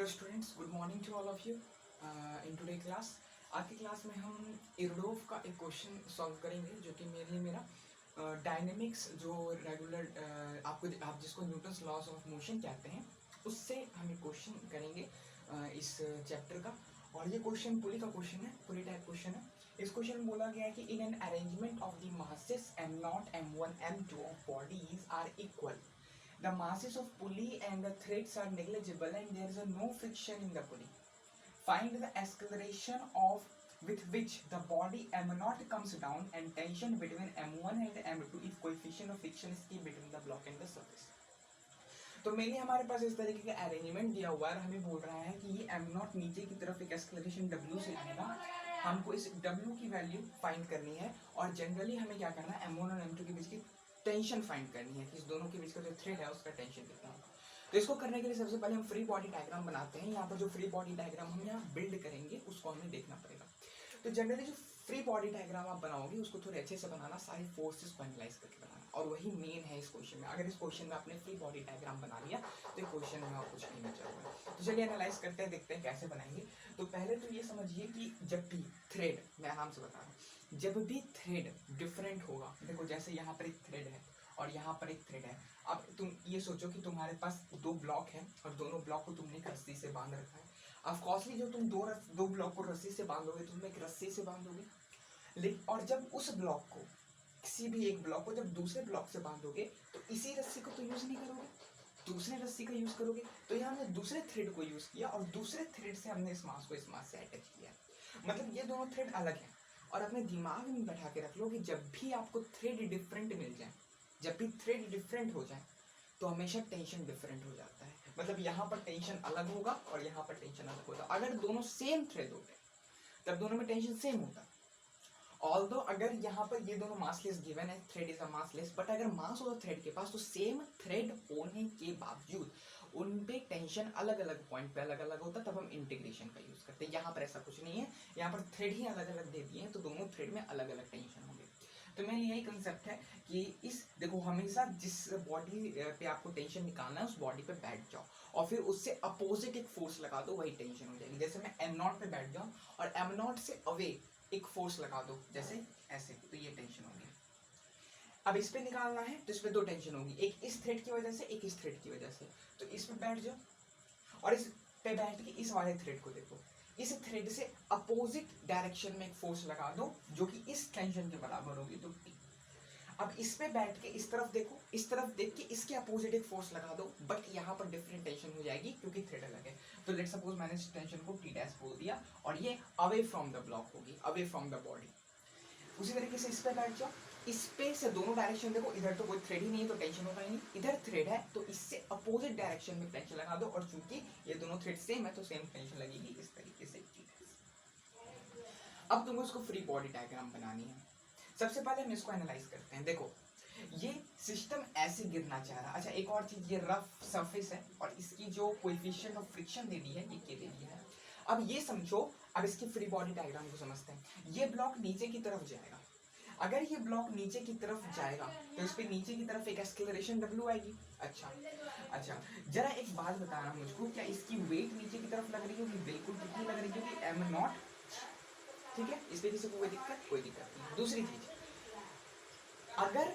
Students, good morning to all of you. In today class, आज की class में हम इरडोव का एक क्वेश्चन सॉल्व करेंगे जो कि मेनली मेरा डायनेमिक्स जो रेगुलर आप जिसको न्यूटन्स लॉज ऑफ मोशन कहते हैं उससे हम एक क्वेश्चन करेंगे इस चैप्टर का। और ये क्वेश्चन पुली का क्वेश्चन है, पुली टाइप क्वेश्चन है। इस क्वेश्चन में बोला गया है कि in an arrangement of the masses m0 m1 m2 of bodies are equal. The masses of pulley and the threads are negligible and there is no friction in the pulley. Find the acceleration of with which the body m0 comes down and tension between m1 and m2 if coefficient of friction is key between the block and the surface. तो mainly हमारे पास इस तरीके का arrangement दिया हुआ है। हमें बोल रहा है कि ये m0 नीचे की तरफ एक एक्सेलरेशन w से आएगा। हमको इस w की वैल्यू फाइंड करनी है और जनरली हमें क्या करना है, m1 और m2 के बीच की टेंशन फाइंड करनी है कि इस दोनों के बीच का जो थ्रेड है उसका टेंशन कितना होगा। तो इसको करने के लिए सबसे पहले हम फ्री बॉडी डायग्राम बनाते हैं। यहाँ पर जो फ्री बॉडी डायग्राम हम यहाँ बिल्ड करेंगे उसको हमें देखना पड़ेगा। तो जनरली जो फ्री बॉडी डायग्राम आप बनाओगे उसको थोड़े अच्छे से बनाना, सारी फोर्सेस को एनालाइज करके बनाना, और वही मेन है इस क्वेश्चन में। अगर इस क्वेश्चन में आपने फ्री बॉडी डायग्राम बना लिया तो क्वेश्चन में और कुछ नहीं बचा हुआ। तो चलिए एनालाइज करते हैं, देखते हैं कैसे बनाएंगे। तो पहले तो ये समझिए कि जब भी थ्रेड, मैं आराम से बता रहा हूँ, जब भी थ्रेड डिफरेंट होगा, देखो जैसे यहाँ पर एक थ्रेड है और यहाँ पर एक थ्रेड है। अब तुम ये सोचो कि तुम्हारे पास दो ब्लॉक है और दोनों ब्लॉक को तुमने एक रस्सी से बांध रखा है। ऑफकोर्सली जो तुम दो ब्लॉक को रस्सी से बांधोगे तो तुम एक रस्सी से बांधोगे, लेकिन और जब उस ब्लॉक को, किसी भी एक ब्लॉक को जब दूसरे ब्लॉक से बांधोगे तो इसी रस्सी को तो यूज नहीं करोगे, दूसरे रस्सी का यूज करोगे। तो यहाँ हमने दूसरे थ्रेड को यूज किया और दूसरे थ्रेड से हमने इस मास को इस मास से अटैच किया। मतलब ये दोनों थ्रेड अलग हैं। और अपने दिमाग में बैठा के रख लो कि जब भी आपको थ्रेड डिफरेंट मिल जाए, जब भी थ्रेड डिफरेंट हो जाए तो हमेशा टेंशन डिफरेंट हो जाता है। मतलब यहाँ पर टेंशन अलग होगा और यहाँ पर टेंशन अलग होगा। अगर दोनों सेम थ्रेड होते तब दोनों में टेंशन सेम होता। ऑल्दो अगर यहाँ पर ये दोनों मासलेस गिवन है, thread is a massless, but अगर मास होता थ्रेड के पास तो सेम थ्रेड होने के बावजूद उन पे टेंशन अलग अलग पॉइंट पे अलग अलग होता, तब हम इंटीग्रेशन का यूज करते हैं। यहाँ पर ऐसा कुछ नहीं है, यहाँ पर थ्रेड ही अलग अलग दे दिए हैं तो दोनों थ्रेड में अलग अलग टेंशन होंगे। तो मेन यही कंसेप्ट है कि इस देखो हमेशा जिस बॉडी पे आपको टेंशन निकालना है उस बॉडी पे बैठ जाओ और फिर उससे अपोजिट एक फोर्स लगा दो, वही टेंशन हो जाएगी। जैसे मैं m0 पे बैठ जाऊँ और m0 से अवे एक फोर्स लगा दो, जैसे ऐसे, तो ये टेंशन होगी। अब इस पे निकालना है तो इस पे दो टेंशन होगी, एक इस थ्रेड की वजह से, एक इस थ्रेड की वजह से। तो इस पे बैठ जाओ और इस पे बैठ के इस वाले थ्रेड को देखो, इस थ्रेड से अपोजिट डायरेक्शन में एक फोर्स लगा दो जो कि इस टेंशन के बराबर होगी, तो T। अब इस पे बैठ के इस तरफ देखो, इस तरफ देख के इसके अपोजिट एक फोर्स लगा दो, बट यहाँ पर डिफरेंट टेंशन हो जाएगी क्योंकि थ्रेड अलग है। तो लेट्स सपोज मैंने इस टेंशन को T डैश बोल दिया और ये अवे फ्रॉम द ब्लॉक होगी, अवे फ्रॉम द बॉडी। उसी तरीके से इस पे बैठ जाओ, इस पे से दोनों डायरेक्शन देखो, इधर तो कोई थ्रेड ही नहीं है तो टेंशन होगा ही नहीं, इधर थ्रेड है तो इससे अपोजिट डायरेक्शन में टेंशन लगा दो और चूंकि ये दोनों थ्रेड सेम है तो सेम टेंशन लगेगी, इस तरीके से। अब तुमको इसको फ्री बॉडी डायग्राम बनानी है। सबसे पहले हम इसको एनालाइज करते हैं। देखो ये सिस्टम ऐसे गिरना चाह रहा है। अच्छा एक और चीज, ये रफ सरफेस है और इसकी जो कोएफिशिएंट ऑफ फ्रिक्शन दे दी है ये दे दी है। अब ये समझो, अब इसकी फ्री बॉडी डायग्राम को समझते हैं। ये ब्लॉक नीचे की तरफ जाएगा, अगर ये ब्लॉक नीचे की तरफ जाएगा तो इस पे नीचे की तरफ एक एक्सेलरेशन W आएगी। अच्छा जरा एक बात बताना मुझको, क्या इसकी वेट नीचे की तरफ लग रही होगी? बिल्कुल कितनी लग रही होगी? m0, ठीक है। इस पे किसी को कोई दिक्कत नहीं। दूसरी चीज, अगर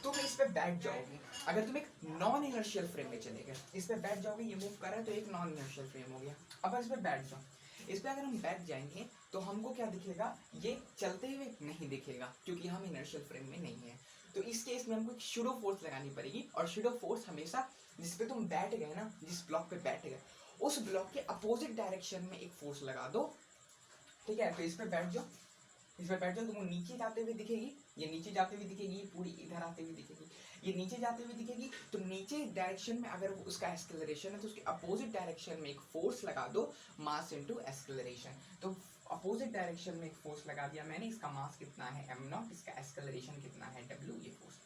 तुम इस पे बैठ जाओगे, अगर तुम एक नॉन इनर्शियल फ्रेम में चले गए, इस पे बैठ जाओगे, ये मूव कर रहा है तो एक नॉन इनर्शियल फ्रेम हो गया। अब इस पे बैठ जाओ, इस पे अगर हम बैठ जाएंगे तो हमको क्या दिखेगा? ये चलते हुए नहीं दिखेगा क्योंकि हम इनर्शियल फ्रेम में नहीं है। तो इस केस में हमको एक शूडो फोर्स लगानी पड़ेगी और शूडो फोर्स हमेशा जिस पे तुम बैठ गए ना, जिस ब्लॉक पे बैठ गए उस ब्लॉक के अपोजिट डायरेक्शन में एक फोर्स लगा दो, ठीक है। तो इस पे बैठ जाओ, इस पे बैठ जाओ, तुमको नीचे जाते हुए दिखेगी, ये नीचे जाते हुए दिखेगी, ये पूरी इधर आते हुए दिखेगी, ये नीचे जाते हुए दिखेगी। तो नीचे डायरेक्शन में अगर उसका एक्सेलरेशन है तो उसके अपोजिट डायरेक्शन में एक फोर्स लगा दो, मास इनटू एक्सेलरेशन। तो अपोजिट डायरेक्शन में एक फोर्स लगा दिया मैंने, इसका मास कितना है m0, इसका एक्सेलरेशन कितना है w, ये फोर्स।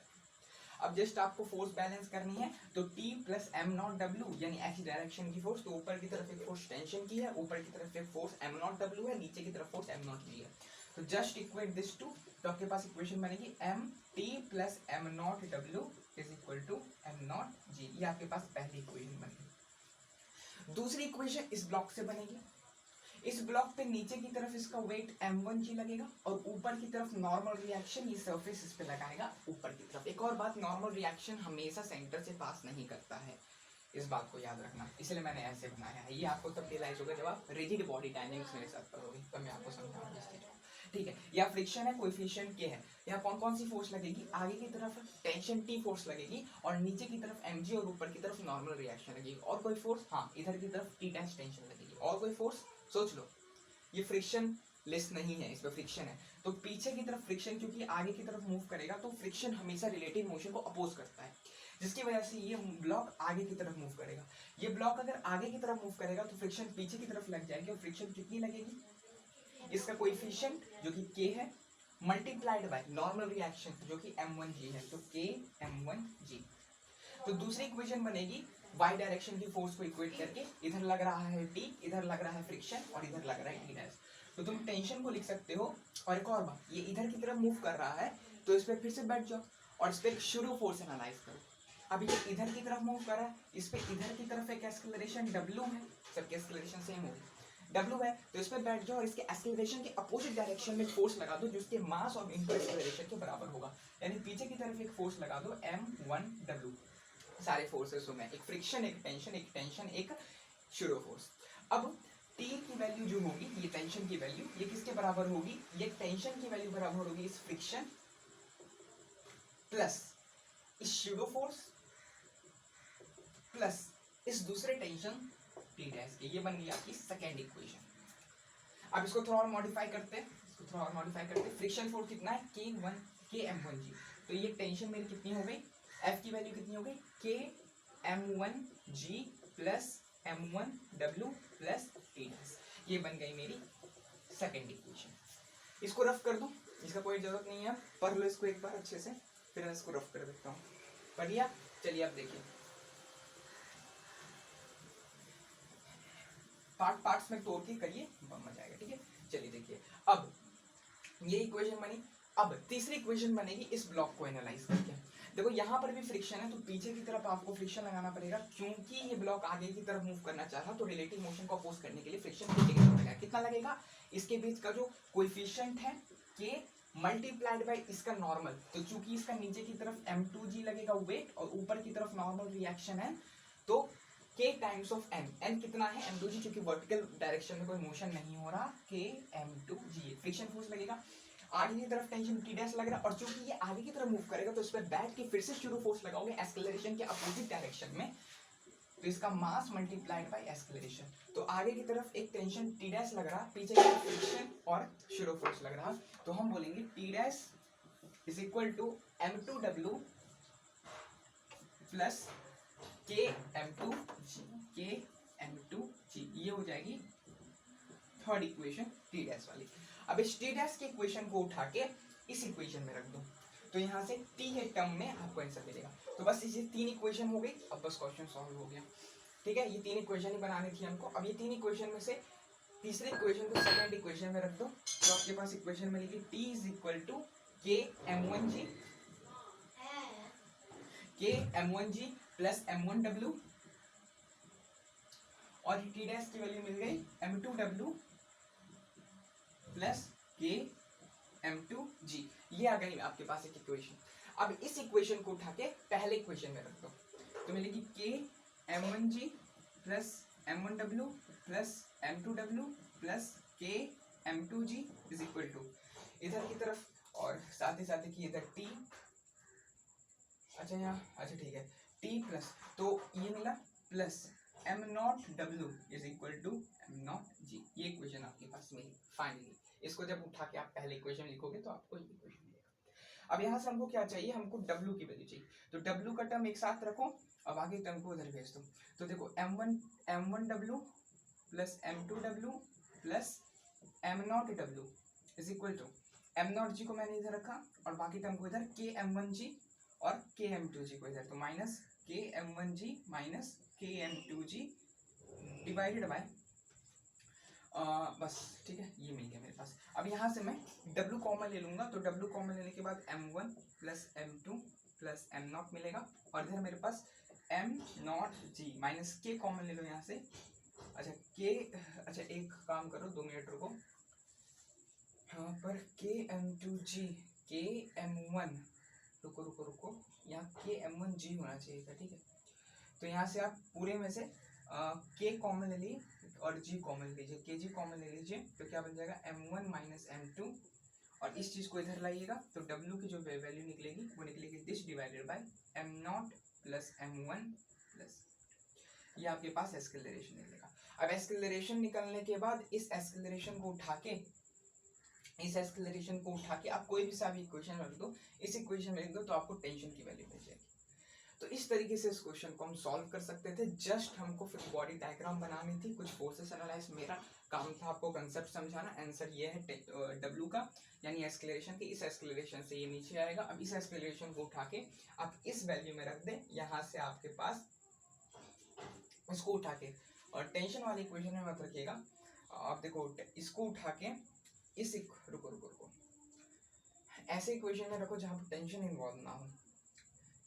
अब जस्ट आपको फोर्स बैलेंस करनी है तो T प्लस m0w यानी एक्स डायरेक्शन की फोर्स, तो ऊपर की तरफ एक फोर्स टेंशन की है, ऊपर की तरफ एक फोर्स m0w है, नीचे की तरफ फोर्स m0g है। तो जस्ट इक्वेट दिस टू, तो आपके पास इक्वेशन बनेगी mt plus m0w is equal to m0g। ये आपके पास पहली इक्वेशन बनेगी। दूसरी इक्वेशन इस ब्लॉक से बनेगी, इस ब्लॉक पे नीचे की तरफ इसका वेट m1g लगेगा और ऊपर की तरफ नॉर्मल रिएक्शन ये सरफेस इस पे लगाएगा ऊपर की तरफ। एक और बात, नॉर्मल रिएक्शन हमेशा सेंटर से पास नहीं करता है, इस बात को याद रखना, इसलिए मैंने ऐसे बनाया है। ये आपको तब रियलाइज होगा जब आप रिजिड बॉडी डायनेमिक्स मेरे साथ करोगे, तब मैं आपको समझाऊंगा इस चीज को, ठीक है। या फ्रिक्शन है, कोएफिशिएंट के है, यहाँ कौन कौन सी फोर्स लगेगी, आगे की तरफ टेंशन T फोर्स लगेगी और नीचे की तरफ mg और ऊपर की तरफ नॉर्मल रिएक्शन लगेगी। और कोई फोर्स, हाँ इधर की तरफ T टेंशन लगेगी। और कोई फोर्स सोच लो, ये फ्रिक्शन लेस नहीं है, इस पर फ्रिक्शन है, तो पीछे की तरफ फ्रिक्शन क्योंकि आगे की तरफ मूव करेगा तो फ्रिक्शन हमेशा रिलेटिव मोशन को अपोज करता है, जिसकी वजह से ये ब्लॉक आगे की तरफ मूव करेगा। ये ब्लॉक अगर आगे की तरफ मूव करेगा तो फ्रिक्शन पीछे की तरफ लग जाएगी, और फ्रिक्शन कितनी लगेगी, इसका कोएफिशिएंट जो कि k है मल्टीप्लाइड बाय नॉर्मल रिएक्शन जो कि m1g है, तो k m1g। तो दूसरी इक्वेशन बनेगी y डायरेक्शन की फोर्स को इक्वेट करके, इधर लग रहा है T, इधर लग रहा है फ्रिक्शन और इधर लग रहा है T डैश। तो तुम टेंशन को लिख सकते हो। और एक और बात, ये इधर की तरफ मूव कर रहा है तो इस पे फिर से बैठ जाओ और इस पे एक शुरू फोर्स एनालाइज करो। अब ये इधर की तरफ मूव कर रहा है, इस पे इधर की तरफ एक एक्सेलरेशन W है, सबके एक्सेलरेशन सेम होगी, W है, तो इस पे बैठ जाओ और इसके एक्सेलरेशन के अपोजिट डायरेक्शन में फोर्स लगा दो जो इसके मास और इनटू एक्सेलरेशन के बराबर होगा। यानी पीछे की तरफ एक फोर्स लगा दो m1w, सारे फोर्सेस में एक फ्रिक्शन, एक टेंशन, एक शुरू फोर्स। अब T की वैल्यू जो होगी, ये टेंशन की वैल्यू, ये किसके बराबर होगी, ये टेंशन की वैल्यू बराबर होगी इस फ्रिक्शन प्लस इस शुरू फोर्स प्लस इस दूसरे टेंशन T डैश के। ये बन गई आपकी सेकेंड इक्वेशन। अब इसको थोड़ा और मॉडिफाई करते हैं, फ्रिक्शन फोर्स कितना है, Km1g, तो ये टेंशन मेरी कितनी हो गई, F की वैल्यू कितनी हो गई, Km1g plus m1w plus T dash. ये बन गई मेरी सेकेंड इक्वेशन। इसको रफ कर दूं, इसका कोई जरूरत नहीं है, पढ़ लो इसको एक बार अच्छे से, फिर मैं इसको रफ कर देता हूँ। बढ़िया, चलिए अब देखिए, पार्ट्स में तोड़ के करिए, मजा आएगा, ठीक है। चलिए देखिए, अब ये इक्वेशन बनी। अब तीसरी इक्वेशन बनेगी इस ब्लॉक को एनालाइज करके। देखो यहाँ पर भी फ्रिक्शन है, तो पीछे की तरफ आपको फ्रिक्शन लगाना पड़ेगा, क्योंकि ये ब्लॉक आगे की तरफ मूव करना चाह रहा, तो रिलेटिव मोशन को अपोज करने के लिए फ्रिक्शन पीछे की तरफ लगेगा। कितना लगेगा, इसके बीच का जो कोएफिशिएंट है k मल्टीप्लाइड बाय इसका नॉर्मल, तो चूंकि इसका नीचे की तरफ m2g लगेगा वेट और ऊपर की तरफ नॉर्मल रिएक्शन है, तो k times of m, n कितना है m2g, क्योंकि वर्टिकल डायरेक्शन में कोई मोशन नहीं हो रहा, k m2g फ्रिक्शन फोर्स लगेगा। आगे की तरफ टेंशन T डैश लग रहा है, और चूंकि ये आगे की तरफ मूव करेगा तो इस पर बैठ के फिर से शुरू फोर्स लगाओगे एक्सेलरेशन के अपोजिट डायरेक्शन में, तो इसका मास मल्टीप्लाइड बाय एक्सेलरेशन। तो आगे की तरफ एक टेंशन T डैश लग रहा, पीछे की तरफ फ्रिक्शन और शुरू फोर्स लग रहा, तो हम बोलेंगे T dash is equal to m2w plus km2g, ये हो जाएगी थर्ड इक्वेशन T डैश वाली। अब इस T डैश की इक्वेशन को उठा के इस इक्वेशन में रख दो, तो यहाँ से T के टर्म में आपको आंसर मिलेगा। तो बस ये तीन इक्वेशन हो गई, अब बस क्वेश्चन सॉल्व हो गया, ठीक है। ये तीन इक्वेशन ही बनानी थी हमको। अब ये तीन इक्वेशन में से तीसरी इक्वेशन को सेकंड इक्वेशन में रख दो, तो आपके पास इक्वेशन मिलेगी T is equal to Km1g plus m1w, और T डैश की वैल्यू मिल गई m2w प्लस Km2g। ये आ गई आपके पास एक इक्वेशन। अब इस इक्वेशन को उठा के पहले इक्वेशन में रख दो, तो मिलेगी Km1g plus m1w plus m2w plus Km2g is equal to इधर की तरफ और साथ ही की इधर T, अच्छा यहाँ, अच्छा ठीक है, T प्लस, तो ये मिला plus m0w is equal to m0g। ये इक्वेशन आपके पास मिली फाइनली। इसको जब उठा के आप पहले इक्वेशन लिखोगे तो आपको ये इक्वेशन मिलेगा। अब यहाँ से हमको क्या चाहिए, हमको w की वैल्यू चाहिए, तो w का टर्म एक साथ रखो, अब आगे टर्म को उधर भेज दो। तो देखो m1w plus m2w plus m0w is equal to m0g को मैंने इधर रखा और बाकी टर्म को इधर, km1g और km2g को इधर, तो minus km1g minus km2g divided by बस, ठीक है, ये मिल गया मेरे पास। अब यहाँ से मैं w कॉमन ले लूंगा, तो w कॉमन लेने के बाद m1 plus m2 plus am not मिलेगा, और इधर मेरे पास एम नॉट जी माइनस के कॉमन ले लो यहाँ से। अच्छा के, अच्छा एक काम करो, 2 मिनट रुको, यहाँ पर के एम टू जी, के एम वन, रुको रुको रुको, यहाँ के एम वन जी होना चाहिए था, ठीक है। तो यहाँ से आप पूरे में से के कॉमन ले लीजिए और जी कॉमन लीजिए, के जी कॉमन ले लीजिए, तो क्या बन जाएगा M one minus M two, और इस चीज़ को इधर लाइएगा तो W की जो वैल्यू निकलेगी वो निकलेगी this divided by M not plus M one plus, ये आपके पास एक्सेलरेशन निकलेगा। अब एक्सेलरेशन निकलने के बाद इस एक्सेलरेशन को उठा के, इस एक्सेलरेशन को उठा के आप कोई भी सा भी इक्वेशन रख दो, इस इक्वेशन में लिख दो तो आपको टेंशन की वैल्यू मिल जाएगी। तो इस तरीके से इस क्वेश्चन को हम सॉल्व कर सकते थे। जस्ट हमको फिर बॉडी डायग्राम बनानी थी, कुछ फोर्सेस एनालाइज, मेरा काम था आपको कंसेप्ट समझाना। आंसर ये है डब्ल्यू का, यानी एक्सेलरेशन की, इस एक्सेलरेशन से ये नीचे आएगा। अब इस एक्सेलरेशन को उठा के आप इस वैल्यू में रख दें, यहाँ से आपके पास इसको उठा के, और टेंशन वाली इक्वेशन में मत रखिएगा आप, देखो इसको उठा के इस रुको रुको रुको, ऐसे इक्वेशन में रखो जहाँ पर टेंशन इन्वॉल्व ना हो,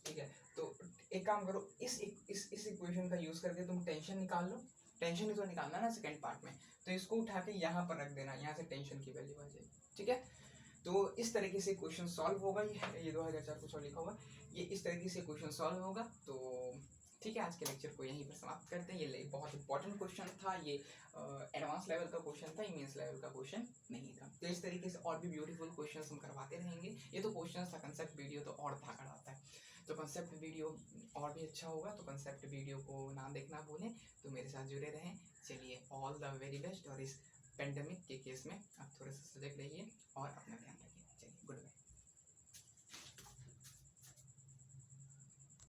ठीक है। तो एक काम करो, इस इक्वेशन का यूज करके तुम टेंशन निकाल लो, टेंशन ही तो निकालना ना सेकंड पार्ट में, तो इसको उठा के यहाँ पर रख देना, यहाँ से टेंशन की वैल्यू आ जाएगी, ठीक है। तो इस तरीके से क्वेश्चन सॉल्व होगा, ये 2004 कुछ और लिखा होगा, ये इस तरीके से क्वेश्चन सॉल्व होगा। तो ठीक है, आज के लेक्चर को यहीं पर समाप्त करते हैं। ये बहुत इंपॉर्टेंट क्वेश्चन था, ये एडवांस लेवल का क्वेश्चन था, मेंस लेवल का क्वेश्चन नहीं था। तो इस तरीके से और भी ब्यूटीफुल क्वेश्चंस हम करवाते रहेंगे। ये तो क्वेश्चन था, कंसेप्ट वीडियो तो और धाकड़ आता है, तो कंसेप्ट वीडियो और भी अच्छा होगा, तो कंसेप्ट वीडियो को ना देखना भूलें, तो मेरे साथ जुड़े रहें। चलिए, ऑल द वेरी बेस्ट, और इस पेंडेमिक के केस में आप थोड़ा सा सजग रहिए और अपना ध्यान रखिए। चलिए, गुड बाय।